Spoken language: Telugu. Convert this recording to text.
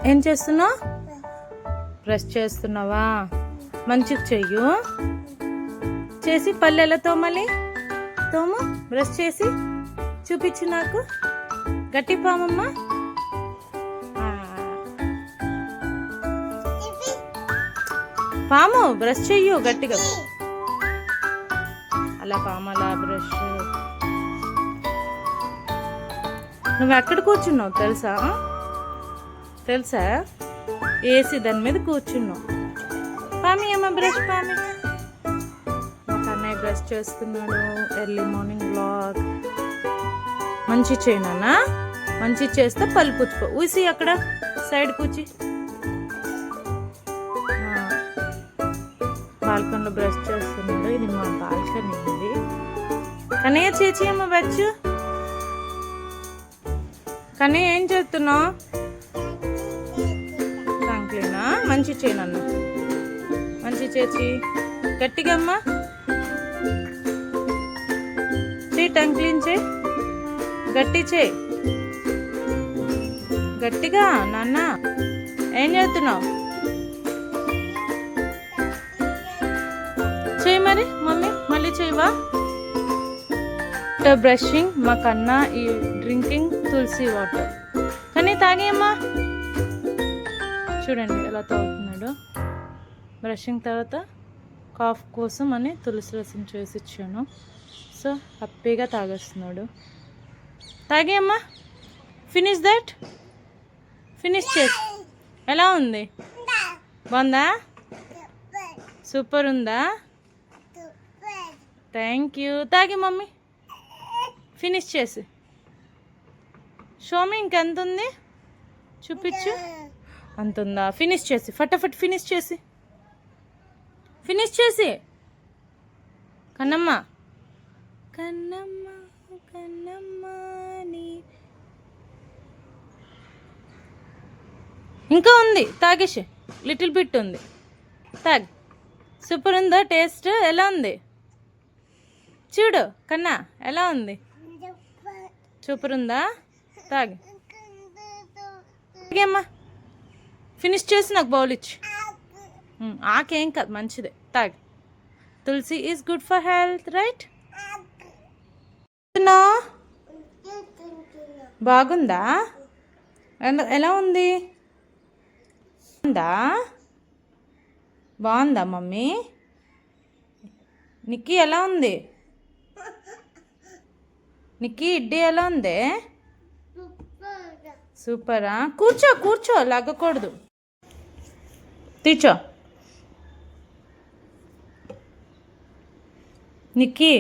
ఏం చేస్తున్నావు? బ్రష్ చేస్తున్నావా? మంచిగా చెయ్యు. చేసి పళ్ళు ఎలా తోమాలి? తోము. బ్రష్ చేసి చూపించు నాకు. గట్టి పామమ్మా. పాము. బ్రష్ చెయ్యు గట్టిగా. అలా పామలా బ్రష్. నువ్వు ఎక్కడ కూర్చున్నావు తెలుసా? తెలుసా? ఏసీ దాని మీద కూర్చున్నావు. పామి అమ్మ బ్రష్. పామి మా కన్నయ్య బ్రష్ చేస్తున్నాడు. Early morning vlog. మంచి చేయనా? మంచి చేస్తే పళ్ళు పుచ్చుకో. ఊసి అక్కడ సైడ్ కూర్చి. బాల్కనీలో బ్రష్ చేస్తున్నాడు. ఇది మా బాల్కనీ ఉంది. కన్నయ్య చేచి అమ్మ వచ్చు. కానీ ఏం చేస్తున్నావు? టంక్లీనా? మంచి చేయనన్న. మంచి చేచి గట్టిగా అమ్మా చేయి. టంక్లీన్ చేయి. గట్టి చేయి. గట్టిగా. నాన్న ఏం చేస్తున్నావు? చేయి మరి. మమ్మీ మళ్ళీ చేయవా? బ్రషింగ్ మా కన్నా ఈ డ్రింకింగ్ తులసి వాటర్. కానీ తాగేమ్మా. చూడండి ఎలా తాగుతున్నాడు. బ్రషింగ్ తర్వాత కాఫ్ కోసం అని తులసి రసం చేసి ఇచ్చాను. సో హ్యాపీగా తాగేస్తున్నాడు. తాగేమ్మా. Finish that. ఫినిష్ చేసి. ఎలా ఉంది? బాగుందా? సూపర్ ఉందా? Thank you. తాగి మమ్మీ. ఫినిష్ చేసి. షోమి ఇంకెంత ఉంది చూపించు. అంత ఉందా? ఫినిష్ చేసి. ఫటాఫట్ ఫినిష్ చేసి. ఫినిష్ చేసి. కన్నమ్మ కన్నమ్మ కన్నమ్మ నీ. ఇంకా ఉంది. తాగేసి. లిటిల్ బిట్ ఉంది. తాగి. సూపర్ ఉందా? టేస్ట్ ఎలా ఉంది చూడు కన్నా. ఎలా ఉంది? సూపర్ ఉందా? తాగి. తాగేమ్మా. ఫినిష్ చేసి నాకు బౌల్ ఇచ్చి. ఆకేం కాదు, మంచిదే. తాగి. Tulsi is good for health, right? బాగుందా? ఎలా ఉంది? బాగుందా మమ్మీ? నిక్కీ ఎలా ఉంది? నిక్కీ ఇడ్డీ ఎలా ఉంది? సూపరా? కూర్చో కూర్చో, లాగకూడదు. తీర్చో. నిక్కీ